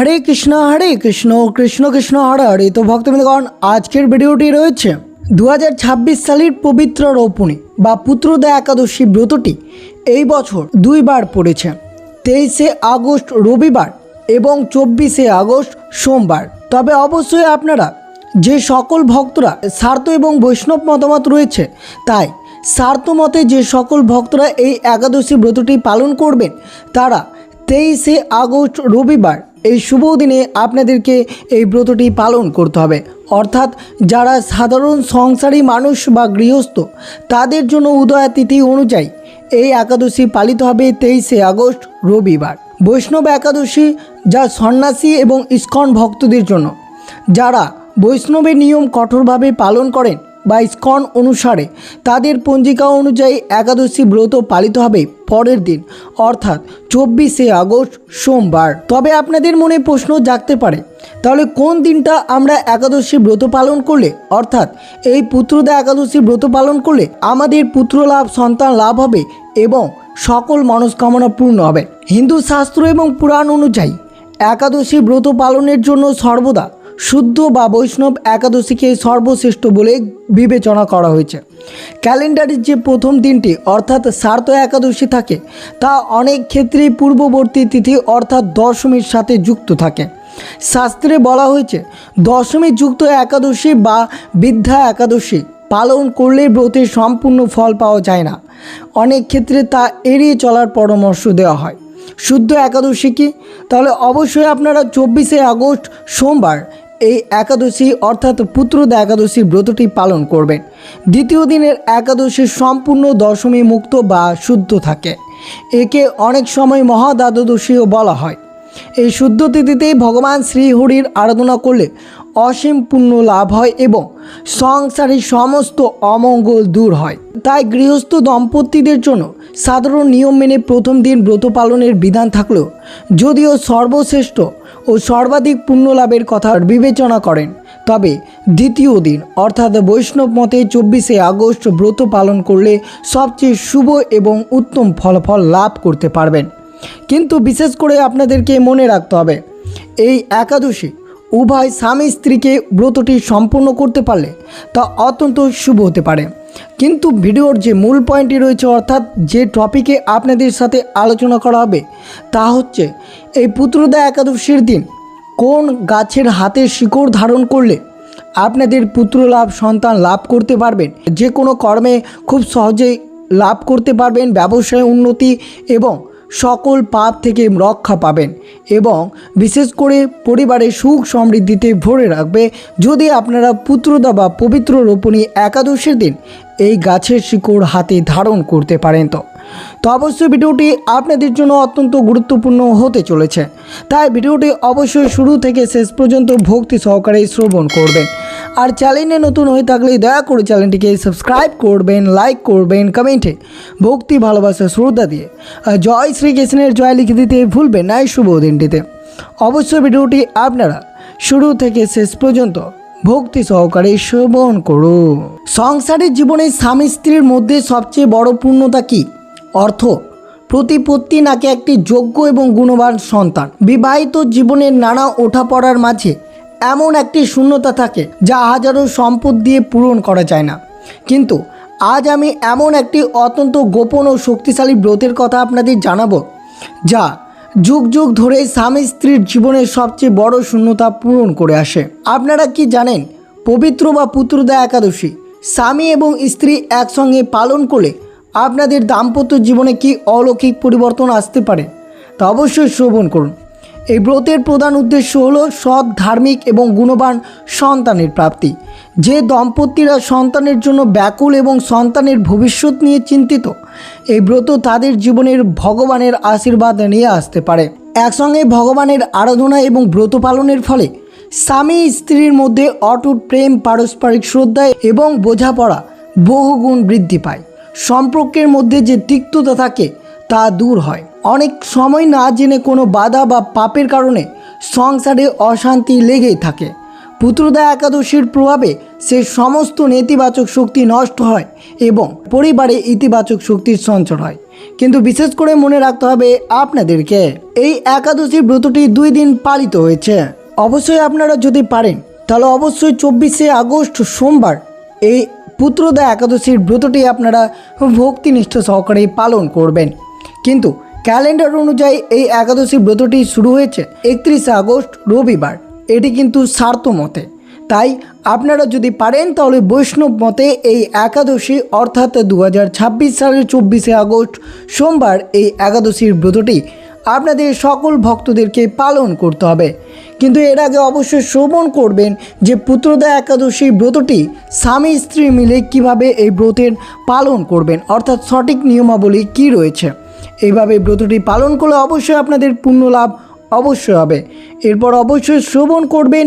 হরে কৃষ্ণ কৃষ্ণ কৃষ্ণ হরে হরে। তো ভক্তবৃন্দগণ, আজকের ভিডিওটি রয়েছে 2026 সালের পবিত্র রৌপণী বা পুত্রদা একাদশী ব্রতটি এই বছর দুইবার পড়েছে, 23শে আগস্ট রবিবার এবং 24শে আগস্ট সোমবার। তবে অবশ্যই আপনারা যে সকল ভক্তরা স্বার্থ এবং বৈষ্ণব মতামত রয়েছে, তাই স্বার্থ মতে যে সকল ভক্তরা এই একাদশী ব্রতটি পালন করবেন তারা 23শে আগস্ট রবিবার এই শুভ দিনে আপনাদেরকে এই ব্রতটি পালন করতে হবে। অর্থাৎ যারা সাধারণ সংসারী মানুষ বা গৃহস্থ, তাদের জন্য উদয়া তিথি অনুযায়ী এই একাদশী পালিত হবে 23শে আগস্ট রবিবার। বৈষ্ণব একাদশী যা সন্ন্যাসী এবং ইস্কন ভক্তদের জন্য, যারা বৈষ্ণবের নিয়ম কঠোরভাবে পালন করেন বা ইস্কন অনুসারে তাদের পঞ্জিকা অনুযায়ী একাদশী ব্রত পালিত হবে পরের দিন, অর্থাৎ 24শে আগস্ট সোমবার। তবে আপনাদের মনে প্রশ্ন জাগতে পারে, তাহলে কোন দিনটা আমরা একাদশী ব্রত পালন করলে, অর্থাৎ এই পুত্রদা একাদশী ব্রত পালন করলে আমাদের পুত্র লাভ, সন্তান লাভ হবে এবং সকল মনস্কামনা পূর্ণ হবে। হিন্দু শাস্ত্র এবং পুরাণ অনুযায়ী একাদশী ব্রত পালনের জন্য সর্বদা শুদ্ধ বা বৈষ্ণব একাদশীকে সর্বশ্রেষ্ঠ বলে বিবেচনা করা হয়েছে। ক্যালেন্ডারের যে প্রথম দিনটি অর্থাৎ শ্রাদ্ধ একাদশী থাকে, তা অনেক ক্ষেত্রেই পূর্ববর্তী তিথি অর্থাৎ দশমীর সাথে যুক্ত থাকে। শাস্ত্রে বলা হয়েছে দশমী যুক্ত একাদশী বা বিদ্যা একাদশী পালন করলে ব্রতের সম্পূর্ণ ফল পাওয়া যায় না। অনেক ক্ষেত্রে তা এড়িয়ে চলার পরামর্শ দেওয়া হয়। শুদ্ধ একাদশী কি? তাহলে অবশ্যই আপনারা 24শে আগস্ট সোমবার এই একাদশী অর্থাৎ পুত্রদা একাদশী ব্রতটি পালন করবেন। দ্বিতীয় দিনের একাদশী সম্পূর্ণ দশমী মুক্ত বা শুদ্ধ থাকে। একে অনেক সময় মহাদ্বাদশীও বলা হয়। এই শুদ্ধ তিথিতেই ভগবান শ্রীহরির আরাধনা করলে অসীম পুণ্য লাভ হয় এবং সংসারের সমস্ত অমঙ্গল দূর হয়। তাই গৃহস্থ দম্পতিদের জন্য সাধারণ নিয়ম মেনে প্রথম দিন ব্রত পালনের বিধান থাকলেও যদিও সর্বশ্রেষ্ঠ ও সর্বাধিক পুণ্য লাভের কথা বিবেচনা করেন, তবে দ্বিতীয় দিন অর্থাৎ বৈষ্ণব মতে 24শে আগস্ট ব্রত পালন করলে সবচেয়ে শুভ এবং উত্তম ফলাফল লাভ করতে পারবেন। কিন্তু বিশেষ করে আপনাদেরকে মনে রাখতে হবে, এই একাদশী উভয় স্বামী স্ত্রীকে ব্রতটি সম্পূর্ণ করতে পারলে তা অত্যন্ত শুভ হতে পারে। কিন্তু ভিডিওর যে মূল পয়েন্টটি রয়েছে, অর্থাৎ যে টপিকে আপনাদের সাথে আলোচনা করা হবে, তা হচ্ছে এই পুত্রদা একাদশীর দিন কোন গাছের হাতে শিকড় ধারণ করলে আপনাদের পুত্র লাভ, সন্তান লাভ করতে পারবেন, যে কোনো কর্মে খুব সহজেই লাভ করতে পারবেন, ব্যবসায় উন্নতি এবং সকল পাপ থেকে রক্ষা পাবেন এবং বিশেষ করে পরিবারে সুখ সমৃদ্ধিতে ভরে রাখবে যদি আপনারা পুত্রদা বা পবিত্র রোপণী একাদশীর দিন এই গাছের শিকড় হাতে ধারণ করতে পারেন। তো অবশ্যই ভিডিওটি আপনাদের জন্য অত্যন্ত গুরুত্বপূর্ণ হতে চলেছে, তাই ভিডিওটি অবশ্যই শুরু থেকে শেষ পর্যন্ত ভক্তি সহকারে শ্রবণ করবেন। আর চ্যানেলে নতুন হয়ে থাকলে দয়া করে চ্যানেলটিকে সাবস্ক্রাইব করবেন, লাইক করবেন, কমেন্টে ভক্তি ভালোবাসা শ্রদ্ধা দিয়ে জয় শ্রীকৃষ্ণের জয় লিখে দিতে ভুলবেন না এই শুভ দিনটিতে। অবশ্যই ভিডিওটি আপনারা শুরু থেকে শেষ পর্যন্ত ভক্তি সহকারে শ্রবণ করুন। সংসারের জীবনে স্বামী স্ত্রীর মধ্যে সবচেয়ে বড় পূর্ণতা কি? অর্থ, প্রতিপত্তি নাকি একটি যোগ্য এবং গুণবান সন্তান? বিবাহিত জীবনের নানা ওঠাপড়ার মাঝে এমন একটি শূন্যতা থাকে যা হাজারো সম্পদ দিয়ে পূরণ করা যায় না। কিন্তু আজ আমি এমন একটি অত্যন্ত গোপন ও শক্তিশালী ব্রতের কথা আপনাদের জানাবো, যা যুগ যুগ ধরে স্বামী স্ত্রীর জীবনের সবচেয়ে বড় শূন্যতা পূরণ করে আসে। আপনারা কি জানেন, পবিত্র বা পুত্রদা একাদশী স্বামী এবং স্ত্রী একসঙ্গে পালন করলে আপনাদের দাম্পত্য জীবনে কি অলৌকিক পরিবর্তন আসতে পারে? তা অবশ্যই শ্রবণ করুন। এই ব্রতের প্রধান উদ্দেশ্য হলো সৎ, ধার্মিক এবং গুণবান সন্তানের প্রাপ্তি। যে দম্পতিরা সন্তানের জন্য ব্যাকুল এবং সন্তানের ভবিষ্যৎ নিয়ে চিন্তিত, এই ব্রত তাদের জীবনের ভগবানের আশীর্বাদ নিয়ে আসতে পারে। একসঙ্গে ভগবানের আরাধনা এবং ব্রত পালনের ফলে স্বামী স্ত্রীর মধ্যে অটুট প্রেম, পারস্পরিক শ্রদ্ধা এবং বোঝাপড়া বহুগুণ বৃদ্ধি পায়। সম্পর্কের মধ্যে যে তিক্ততা থাকে তা দূর হয়। অনেক সময় না জেনে কোনো বাধা বা পাপের কারণে সংসারে অশান্তি লেগেই থাকে। পুত্রদা একাদশীর প্রভাবে সে সমস্ত নেতিবাচক শক্তি নষ্ট হয় এবং পরিবারে ইতিবাচক শক্তির সঞ্চার হয়। কিন্তু বিশেষ করে মনে রাখতে হবে আপনাদেরকে এই একাদশী ব্রতটি 2 দিন পালিত হয়েছে। অবশ্যই আপনারা যদি পারেন তাহলে অবশ্যই 24শে আগস্ট সোমবার এই পুত্রদা একাদশীর ব্রতটি আপনারা ভক্তিনিষ্ঠ সহকারে পালন করবেন। কিন্তু ক্যালেন্ডার অনুযায়ী এই একাদশী ব্রতটি শুরু হয়েছে 31শে আগস্ট রবিবার, এটি কিন্তু স্বার্থ মতে। তাই আপনারা যদি পারেন তাহলে বৈষ্ণব মতে এই একাদশী অর্থাৎ 2026 সালের 24শে আগস্ট সোমবার এই একাদশীর ব্রতটি আপনাদের সকল ভক্তদেরকে পালন করতে হবে। কিন্তু এর আগে অবশ্যই শ্রবণ করবেন যে পুত্রদা একাদশী ব্রতটি স্বামী স্ত্রী মিলে কিভাবে এই ব্রতের পালন করবেন, অর্থাৎ সঠিক নিয়মাবলী কি রয়েছে। এইভাবে ব্রতটি পালন করলে অবশ্যই আপনাদের পুণ্য লাভ অবশ্যই হবে। এরপর অবশ্যই শ্রবণ করবেন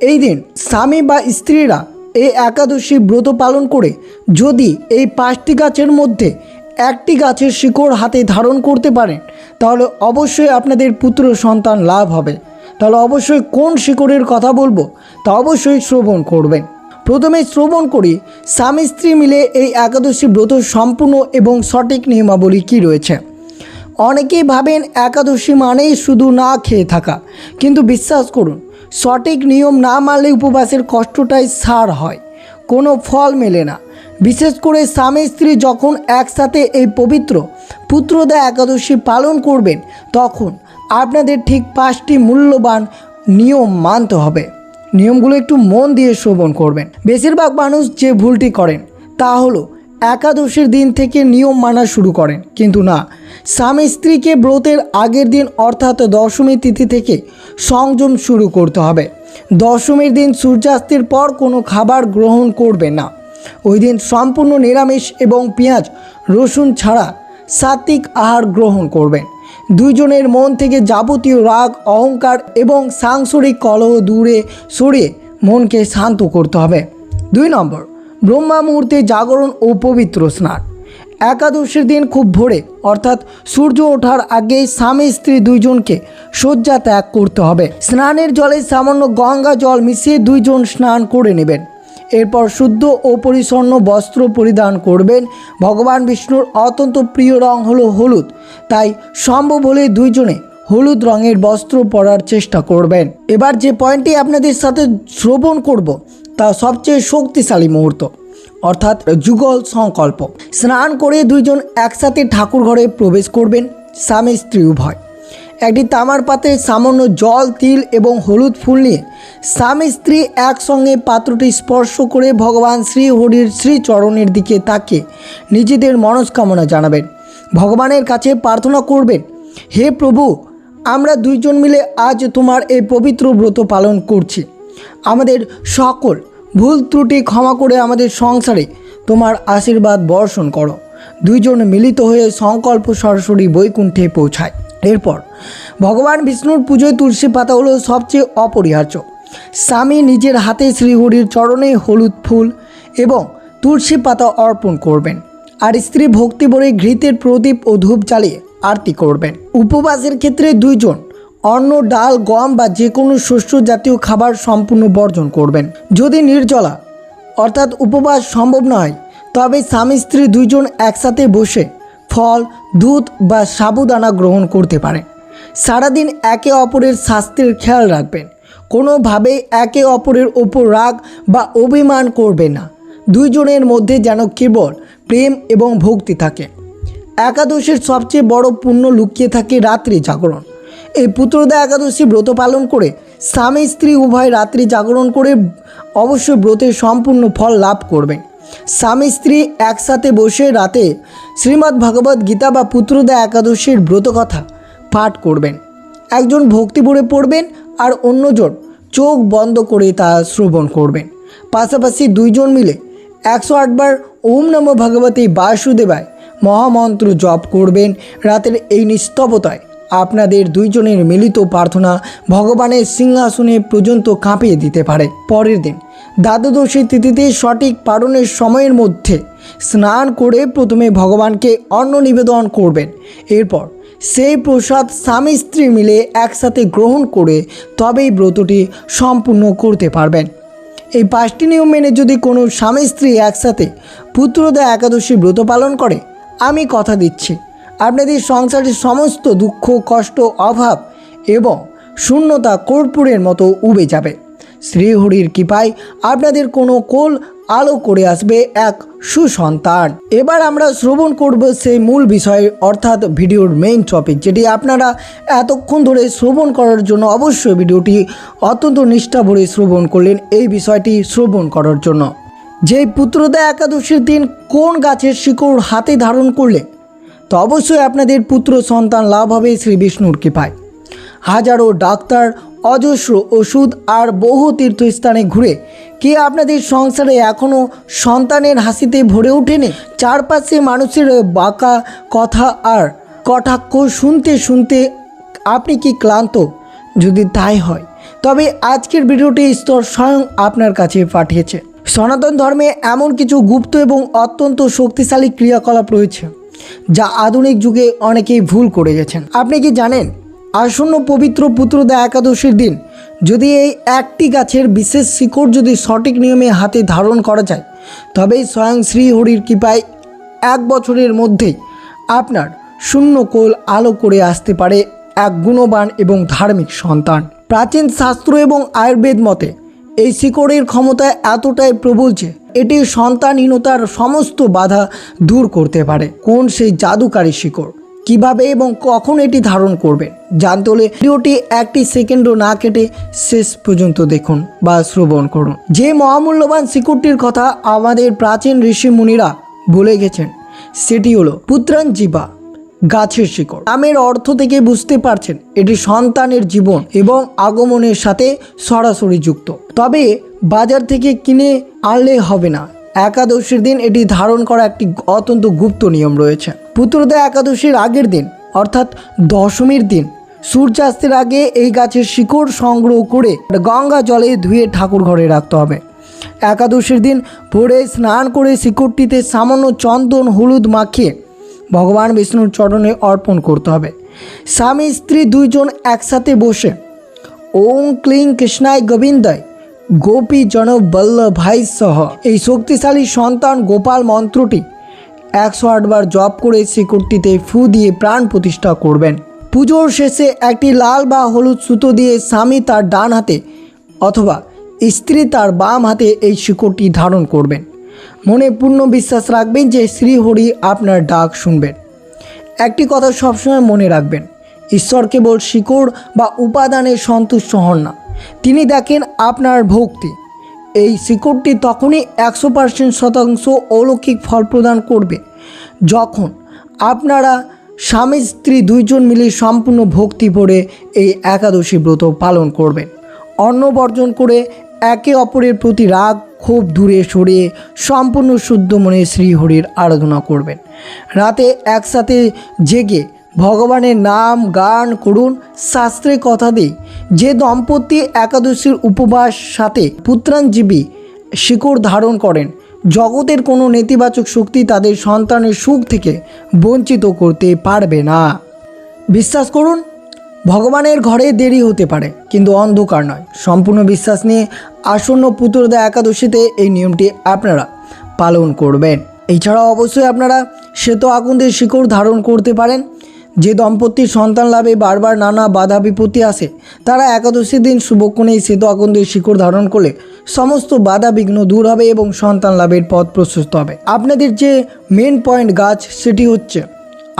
এই দিন স্বামী বা স্ত্রীরা এই একাদশী ব্রত পালন করে যদি এই 5টি গাছের মধ্যে একটি গাছের শিকড় হাতে ধারণ করতে পারেন তাহলে অবশ্যই আপনাদের পুত্র সন্তান লাভ হবে। তাহলে অবশ্যই কোন শিকড়ের কথা বলবো তা অবশ্যই শ্রবণ করবেন। প্রথমে শ্রবণ করি স্বামী স্ত্রী মিলে এই একাদশী ব্রত সম্পূর্ণ এবং সঠিক নিয়মাবলী কী রয়েছে। অনেকেই ভাবেন একাদশী মানেই শুধু না খেয়ে থাকা, কিন্তু বিশ্বাস করুন সঠিক নিয়ম না মানলে উপবাসের কষ্টটাই সার হয়, কোনো ফল মেলে না। বিশেষ করে স্বামী স্ত্রী যখন একসাথে এই পবিত্র পুত্রদা একাদশী পালন করবেন তখন আপনাদের ঠিক 5টি মূল্যবান নিয়ম মানতে হবে। নিয়মগুলো একটু মন দিয়ে শ্রবণ করবেন। বেশিরভাগ মানুষ যে ভুলটি করেন তা হলো একাদশীর দিন থেকে নিয়ম মানা শুরু করেন, কিন্তু না, স্বামী স্ত্রীকে ব্রতের আগের দিন অর্থাৎ দশমী তিথি থেকে সংযম শুরু করতে হবে। দশমীর দিন সূর্যাস্তের পর কোনো খাবার গ্রহণ করবে না। ওই দিন সম্পূর্ণ নিরামিষ এবং পেঁয়াজ রসুন ছাড়া সাত্বিক আহার গ্রহণ করবেন। দুইজনের মন থেকে যাবতীয় রাগ অহংকার এবং সাংসারিক কলহ দূরে সরিয়ে মনকে শান্ত করতে হবে। 2 নম্বর, ব্রহ্মা মুহূর্তে জাগরণ ও পবিত্র স্নান। একাদশীর দিন খুব ভোরে অর্থাৎ সূর্য ওঠার আগেই স্বামী স্ত্রী দুইজনকে শয্যা ত্যাগ করতে হবে। স্নানের জলে সামান্য গঙ্গা জল মিশিয়ে দুইজন স্নান করে নেবেন। এরপর শুদ্ধ ও পরিচ্ছন্ন বস্ত্র পরিধান করবেন। ভগবান বিষ্ণুর অত্যন্ত প্রিয় রং হলো হলুদ, তাই সম্ভব হলে দুইজনে হলুদ রঙের বস্ত্র পরার চেষ্টা করবেন। এবার যে পয়েন্টটি আপনাদের সাথে শ্রবণ করব তা সবচেয়ে শক্তিশালী মুহূর্ত, অর্থাৎ যুগল সংকল্প। স্নান করে দুইজন একসাথে ঠাকুর ঘরে প্রবেশ করবেন, স্বামী স্ত্রী উভয়। একটি তামার পাত্রে সামান্য জল, তিল এবং হলুদ ফুল নিয়ে স্বামী স্ত্রী একসঙ্গে পাত্রটি স্পর্শ করে ভগবান শ্রীহরির শ্রীচরণের দিকে তাকিয়ে নিজেদের মনস্কামনা জানাবেন। ভগবানের কাছে প্রার্থনা করবেন, হে প্রভু, আমরা দুইজন মিলে আজ তোমার এই পবিত্র ব্রত পালন করছি। আমাদের সকল ভুল ত্রুটি ক্ষমা করে আমাদের সংসারে তোমার আশীর্বাদ বর্ষণ করো। দুইজন মিলিত হয়ে সংকল্প সরাসরি বৈকুণ্ঠে পৌঁছায়। এরপর ভগবান বিষ্ণুর পুজোয় তুলসী পাতা হলো সবচেয়ে অপরিহার্য। স্বামী নিজের হাতে শ্রীহরির চরণে হলুদ ফুল এবং তুলসী পাতা অর্পণ করবেন, আর স্ত্রী ভক্তি ভরে ঘৃতের প্রদীপ ও ধূপ জ্বালিয়ে আরতি করবেন। উপবাসের ক্ষেত্রে দুইজন অন্ন, ডাল, গম বা যে কোনো শস্য জাতীয় খাবার সম্পূর্ণ বর্জন করবেন। যদি নির্জলা অর্থাৎ উপবাস সম্ভব নয় তবে স্বামী স্ত্রী দুইজন একসাথে বসে ফল, দুধ বা সাবুদানা গ্রহণ করতে পারেন। সারাদিন একে অপরের স্বাস্থ্যের খেয়াল রাখবেন, কোনোভাবেই একে অপরের ওপর রাগ বা অভিমান করবে না। দুইজনের মধ্যে যেন কেবল প্রেম এবং ভক্তি থাকে। একাদশীর সবচেয়ে বড় পুণ্য লুকিয়ে থাকে রাত্রি জাগরণ। এই পুত্রদা একাদশী ব্রত পালন করে স্বামী স্ত্রী উভয় রাত্রি জাগরণ করে অবশ্যই ব্রতের সম্পূর্ণ ফল লাভ করবেন। স্বামী স্ত্রী একসাথে বসে রাতে শ্রীমদ্ ভগবদ গীতা বা পুত্রদা একাদশীর ব্রতকথা পাঠ করবেন। একজন ভক্তি ভরে পড়বেন আর অন্যজন চোখ বন্ধ করে তা শ্রবণ করবেন। পাশাপাশি দুইজন মিলে 108 বার ওম নমো ভগবতে বাসুদেবায় মহামন্ত্র জপ করবেন। রাতের এই নিস্তবতায় আপনাদের দুইজনের মিলিত প্রার্থনা ভগবানের সিংহাসনে পর্যন্ত কাঁপিয়ে দিতে পারে। পরের দিন দ্বাদশী তিথিতে সঠিক পারণের সময়ের মধ্যে স্নান করে প্রথমে ভগবানকে অন্ন নিবেদন করবেন। এরপর সেই প্রসাদ স্বামী স্ত্রী মিলে একসাথে গ্রহণ করে তবেই ব্রতটি সম্পূর্ণ করতে পারবেন। এই 5টি নিয়ম মেনে যদি কোনো স্বামী স্ত্রী একসাথে পুত্রদা একাদশী ব্রত পালন করে, আমি কথা দিচ্ছি আপনাদের সংসারের সমস্ত দুঃখ, কষ্ট, অভাব এবং শূন্যতা কর্পূরের মতো উবে যাবে। শ্রীহরির কৃপায় আপনাদের কোনো কোল আলো করে আসবে এক সুসন্তান। এবার আমরা শ্রবণ করব সেই মূল বিষয়, অর্থাৎ ভিডিওর মেইন টপিক, যেটি আপনারা এতক্ষণ ধরে শ্রবণ করার জন্য অবশ্যই ভিডিওটি অত্যন্ত নিষ্ঠা ভরে শ্রবণ করলেন এই বিষয়টি শ্রবণ করার জন্য। যে পুত্রদা একাদশীর দিন কোন গাছের শিকড় হাতে ধারণ করলে তো অবশ্যই আপনাদের পুত্র সন্তান লাভ হবে শ্রী বিষ্ণুর কৃপায়। হাজারো ডাক্তার, অজস্র ওষুধ আর বহু তীর্থস্থানে ঘুরে কে আপনাদের সংসারে এখনও সন্তানের হাসিতে ভরে ওঠেনি? চারপাশে মানুষের বাঁকা কথা আর কটাক্ষ শুনতে শুনতে আপনি কি ক্লান্ত? যদি তাই হয় তবে আজকের ভিডিওটি ঈশ্বর স্বয়ং আপনার কাছে পাঠিয়েছে। সনাতন ধর্মে এমন কিছু গুপ্ত এবং অত্যন্ত শক্তিশালী ক্রিয়াকলাপ রয়েছে যা আধুনিক যুগে অনেকেই ভুল করে গেছেন। আপনি কি জানেন আসন্ন পবিত্র পুত্রদা একাদশীর দিন যদি এই একটি গাছের বিশেষ শিকড় যদি সঠিক নিয়মে হাতে ধারণ করা যায় তবেই স্বয়ং শ্রীহরির কৃপায় 1 বছরের মধ্যেই আপনার শূন্য কোল আলো করে আসতে পারে এক গুণবান এবং ধার্মিক সন্তান। প্রাচীন শাস্ত্র এবং আয়ুর্বেদ মতে এই শিকড়ের ক্ষমতা এতটাই প্রবল যে এটি সন্তানহীনতার সমস্ত বাধা দূর করতে পারে। কোন সেই জাদুকারী শিকড়, কিভাবে এবং কখন এটি ধারণ করবেন জানতে হলে ভিডিওটি 1 সেকেন্ডও না কেটে শেষ পর্যন্ত দেখুন বা শ্রবণ করুন। যে মহামূল্যবান শিকড়টির কথা আমাদের প্রাচীন ঋষি মুনিরা বলে গেছেন সেটি হলো পুত্রাঞ্জিবা গাছের শিকড়। নামের অর্থ থেকে বুঝতে পারছেন এটি সন্তানের জীবন এবং আগমনের সাথে সরাসরি যুক্ত। তবে বাজার থেকে কিনে আনলে হবে না, একাদশীর দিন এটি ধারণ করা একটি অত্যন্ত গুপ্ত নিয়ম রয়েছে। পুত্রদা একাদশীর আগের দিন অর্থাৎ দশমীর দিন সূর্যাস্তের আগে এই গাছের শিকড় সংগ্রহ করে গঙ্গা জলে ধুয়ে ঠাকুর ঘরে রাখতে হবে। একাদশীর দিন ভোরে স্নান করে শিকড়টিতে সামান্য চন্দন হলুদ মাখিয়ে ভগবান বিষ্ণুর চরণে অর্পণ করতে হবে। স্বামী স্ত্রী দুইজন একসাথে বসে ওং ক্লিং কৃষ্ণায় গোবিন্দায় গোপী জন বল্লভাই সহ এই শক্তিশালী সন্তান গোপাল মন্ত্রটি 108 বার জপ করে শিকড়টিতে ফু দিয়ে প্রাণ প্রতিষ্ঠা করবেন। পুজোর শেষে একটি লাল বা হলুদ সুতো দিয়ে স্বামী তার ডান হাতে অথবা স্ত্রী তার বাম হাতে এই শিকড়টি ধারণ করবেন। মনে পূর্ণ বিশ্বাস রাখবেন যে শ্রীহরি আপনার ডাক শুনবেন। একটি কথা সবসময় মনে রাখবেন, ঈশ্বর কেবল শিকড় বা উপাদানে সন্তুষ্ট হন না, তিনি দেখেন আপনার ভক্তি। এই শিকড়টি তখনই 100% অলৌকিক ফল প্রদান করবে যখন আপনারা স্বামী স্ত্রী দুইজন মিলে সম্পূর্ণ ভক্তি ভরে এই একাদশী ব্রত পালন করবেন। অন্ন বর্জন করে একে অপরের প্রতি রাগ ক্ষোভ দূরে সরিয়ে সম্পূর্ণ শুদ্ধ মনে শ্রীহরির আরাধনা করবেন। রাতে একসাথে জেগে ভগবানের নাম গান করুন। শাস্ত্রে কথা দেই যে দম্পতি একাদশীর উপবাস সাথে পুত্রাঞ্জীবী শিকড় ধারণ করেন জগতের কোনো নেতিবাচক শক্তি তাদের সন্তানের সুখ থেকে বঞ্চিত করতে পারবে না। বিশ্বাস করুন, ভগবানের ঘরে দেরি হতে পারে কিন্তু অন্ধকার নয়। সম্পূর্ণ বিশ্বাস নিয়ে আসন্ন পুত্রদা একাদশীতে এই নিয়মটি আপনারা পালন করবেন। এছাড়াও অবশ্যই আপনারা শ্বেত আগুনের শিকড় ধারণ করতে পারেন। যে দম্পতির সন্তান লাভে বারবার নানা বাধা বিপত্তি আসে তারা একাদশীর দিন শুভক্ষণে শ্বেত আগুনের শিকড় ধারণ করলে সমস্ত বাধা বিঘ্ন দূর হবে এবং সন্তান লাভের পথ প্রশস্ত হবে। আপনাদের যে মেন পয়েন্ট গাছ সেটি হচ্ছে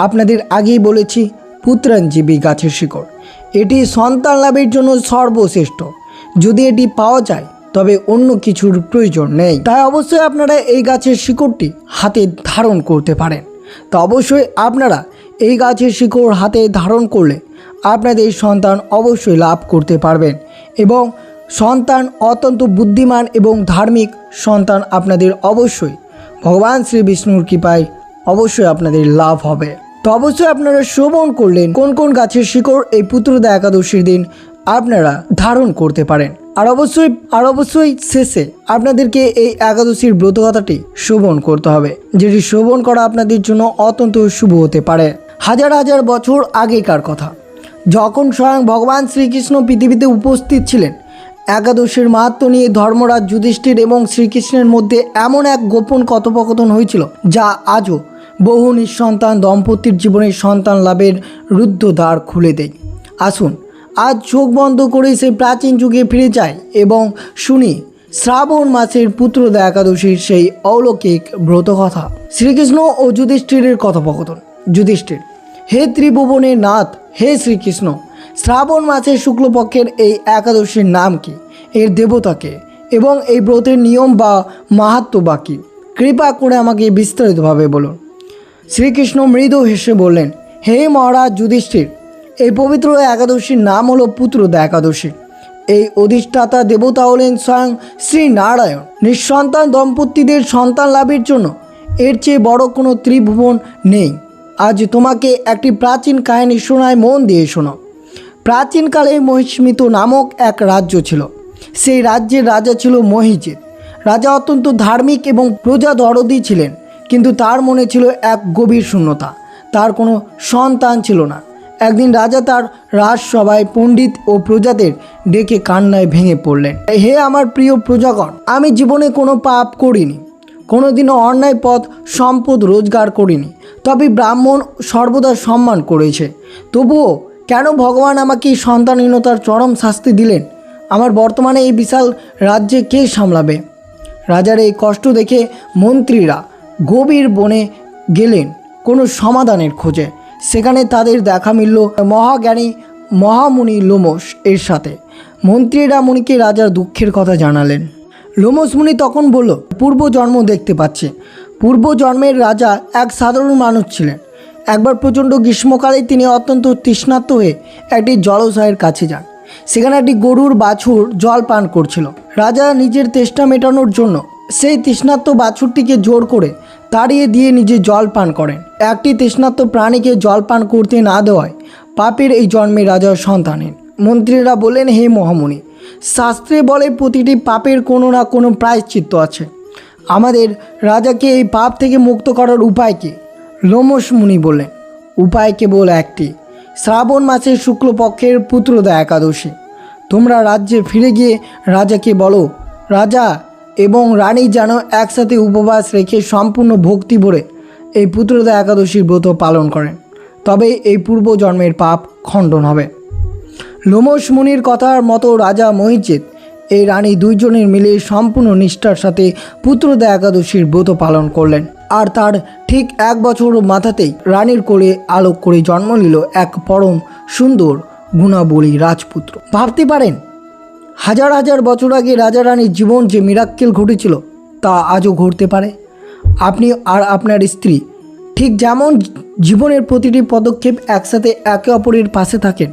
আপনাদের আগেই বলেছি পুত্রাঞ্জীবী গাছের শিকড়। এটি সন্তান লাভের জন্য সর্বশ্রেষ্ঠ। যদি এটি পাওয়া যায় তবে অন্য কিছুর প্রয়োজন নেই। তাই অবশ্যই আপনারা এই গাছের শিকড়টি হাতে ধারণ করতে পারেন। তা অবশ্যই আপনারা এই গাছের শিকড় হাতে ধারণ করলে আপনাদের সন্তান অবশ্যই লাভ করতে পারবেন এবং সন্তান অত্যন্ত বুদ্ধিমান এবং ধার্মিক সন্তান আপনাদের অবশ্যই ভগবান শ্রী বিষ্ণুর কৃপায় অবশ্যই আপনাদের লাভ হবে। তো অবশ্যই আপনারা শ্রবণ করলেন কোন কোন গাছের শিকড় এই পুত্রদা একাদশীর দিন আপনারা ধারণ করতে পারেন। আর অবশ্যই শেষে আপনাদেরকে এই একাদশীর ব্রতকথাটি শ্রবণ করতে হবে, যেটি শ্রবণ করা আপনাদের জন্য অত্যন্ত শুভ হতে পারে। হাজার হাজার বছর আগেকার কথা, যখন স্বয়ং ভগবান শ্রীকৃষ্ণ পৃথিবীতে উপস্থিত ছিলেন, একাদশীর মাহাত্ম্য নিয়ে ধর্মরাজ যুধিষ্ঠির এবং শ্রীকৃষ্ণের মধ্যে এমন এক গোপন কথোপকথন হয়েছিল যা আজও বহু নিঃসন্তান দম্পতির জীবনে সন্তান লাভের রুদ্ধ দ্বার খুলে দেয়। আসুন আজ চোখ বন্ধ করে সেই প্রাচীন যুগে ফিরে যাই এবং শুনি শ্রাবণ মাসের পুত্রদা একাদশীর সেই অলৌকিক ব্রত কথা। শ্রীকৃষ্ণ ও যুধিষ্ঠিরের কথোপকথন। যুধিষ্ঠির: হে ত্রিভুবনের নাথ, হে শ্রীকৃষ্ণ, শ্রাবণ মাসের শুক্লপক্ষের এই একাদশীর নাম কি, এর দেবতাকে এবং এই ব্রতের নিয়ম বা মাহাত্ম্য বা কী? কৃপা করে আমাকে বিস্তারিতভাবে বলুন। শ্রীকৃষ্ণ মৃদু হেসে বললেন, হে মহারাজ যুধিষ্ঠির, এই পবিত্র একাদশীর নাম হলো পুত্রদা একাদশী। এই অধিষ্ঠাতা দেবতা হলেন স্বয়ং শ্রী নারায়ণ। নিঃসন্তান দম্পতিদের সন্তান লাভের জন্য এর চেয়ে বড় কোনো ত্রিভুবন নেই। আজ তোমাকে একটি প্রাচীন কাহিনী শোনায়, মন দিয়ে শোনো। প্রাচীনকালে মহিষ্মিত নামক এক রাজ্য ছিল। সেই রাজ্যের রাজা ছিল মহিজিৎ। রাজা অত্যন্ত ধার্মিক এবং প্রজা দরদি ছিলেন, কিন্তু তার মনে ছিল এক গভীর শূন্যতা। তার কোনো সন্তান ছিল না। একদিন রাজা তার রাজসভায় পণ্ডিত ও প্রজাদের ডেকে কান্নায় ভেঙে পড়লেন। হে আমার প্রিয় প্রজাগণ, আমি জীবনে কোনো পাপ করিনি, কোনোদিনও অন্যায় পথ সম্পদ রোজগার করিনি, তবে ব্রাহ্মণ সর্বদা সম্মান করেছে। তবুও কেন ভগবান আমাকে সন্তানহীনতার চরম শাস্তি দিলেন? আমার বর্তমানে এই বিশাল রাজ্যে কে সামলাবে? রাজার এই কষ্ট দেখে মন্ত্রীরা গভীর বনে গেলেন কোনো সমাধানের খোঁজে। সেখানে তাদের দেখা মিলল মহাজ্ঞানী মহামুনি লোমশ এর সাথে। মন্ত্রীরা মুনিকে রাজার দুঃখের কথা জানালেন। লোমশ মুনি তখন বলল, পূর্বজন্ম দেখতে পাচ্ছে। পূর্বজন্মের রাজা এক সাধারণ মানুষ ছিলেন। একবার প্রচণ্ড গ্রীষ্মকালে তিনি অত্যন্ত তৃষ্ণার্ত হয়ে একটি জলাশয়ের কাছে যান। সেখানে একটি গরুর বাছুর জল পান করছিল। রাজা নিজের তেষ্টা মেটানোর জন্য সেই তৃষ্ণার্ত বাছুরটিকে জোর করে তাড়িয়ে দিয়ে নিজে জল পান করেন। একটি তৃষ্ণার্ত প্রাণীকে জল পান করতে না দেওয়ায় পাপের এই জন্মে রাজার সন্তানহীন। মন্ত্রীরা বললেন, হে মহামুনি, শাস্ত্রে বলে প্রতিটি পাপের কোনো না কোনো প্রায়শ্চিত্ত আছে। আমাদের রাজাকে এই পাপ থেকে মুক্ত করার উপায় কী? লোমশ মুনি বললেন, উপায় কেবল একটি, শ্রাবণ মাসের শুক্লপক্ষের পুত্রদা একাদশী। তোমরা রাজ্যে ফিরে গিয়ে রাজাকে বলো, রাজা এবং রানী যেন একসাথে উপবাস রেখে সম্পূর্ণ ভক্তি ভরে এই পুত্রদা একাদশীর ব্রত পালন করেন, তবে এই পূর্বজন্মের পাপ খণ্ডন হবে। লোমশ মুনির কথার মতো রাজা মহিজিৎ এই রানী দুইজনের মিলে সম্পূর্ণ নিষ্ঠার সাথে পুত্রদা একাদশীর ব্রত পালন করলেন। আর তার ঠিক 1 বছর মাথাতেই রানীর কোলে আলোক করে জন্ম নিল এক পরম সুন্দর গুণাবলী রাজপুত্র। ভাবতে পারেন, হাজার হাজার বছর আগে রাজা রানীর জীবন যে মিরাক্কেল ঘটেছিল তা আজও ঘটতে পারে। আপনি আর আপনার স্ত্রী ঠিক যেমন জীবনের প্রতিটি পদক্ষেপ একসাথে একে অপরের পাশে থাকেন,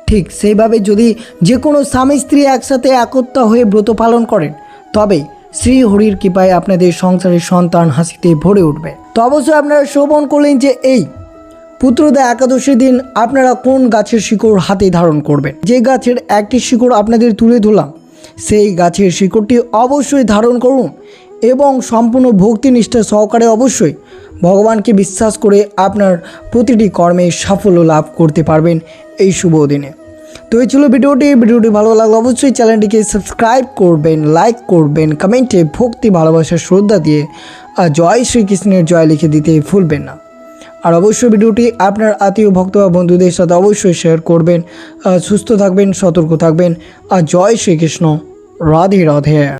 ঠিক সেইভাবে যদি যে কোনো স্বামী স্ত্রী একসাথে একতা হয়ে ব্রত পালন করেন, তবে শ্রী হরির কৃপায় আপনাদের সংসারের সন্তান হাসিতে ভরে উঠবে। তো অবশ্যই আপনারা শ্রবণ করলেন যে এই পুত্রদা একাদশীর দিন আপনারা কোন গাছের শিকড় হাতে ধারণ করবেন। যে গাছের একটি শিকড় আপনাদের তুলে ধরলাম, সেই গাছের শিকড়টি অবশ্যই ধারণ করুন এবং সম্পূর্ণ ভক্তিনিষ্ঠা সহকারে অবশ্যই ভগবানকে বিশ্বাস করে আপনার প্রতিটি কর্মে সাফল্য লাভ করতে পারবেন এই শুভ দিনে। তো এই ছিল ভিডিওটি ভালো লাগলে অবশ্যই চ্যানেলটিকে সাবস্ক্রাইব করবেন, লাইক করবেন, কমেন্টে ভক্তি ভালোবাসা শ্রদ্ধা দিয়ে জয় শ্রীকৃষ্ণের জয় লিখে দিতে ভুলবেন না। আর অবশ্যই ভিডিওটি আপনার আত্মীয় ভক্ত বা বন্ধুদের সাথে অবশ্যই শেয়ার করবেন। সুস্থ থাকবেন, সতর্ক থাকবেন। আর জয় শ্রীকৃষ্ণ, রাধে রাধে।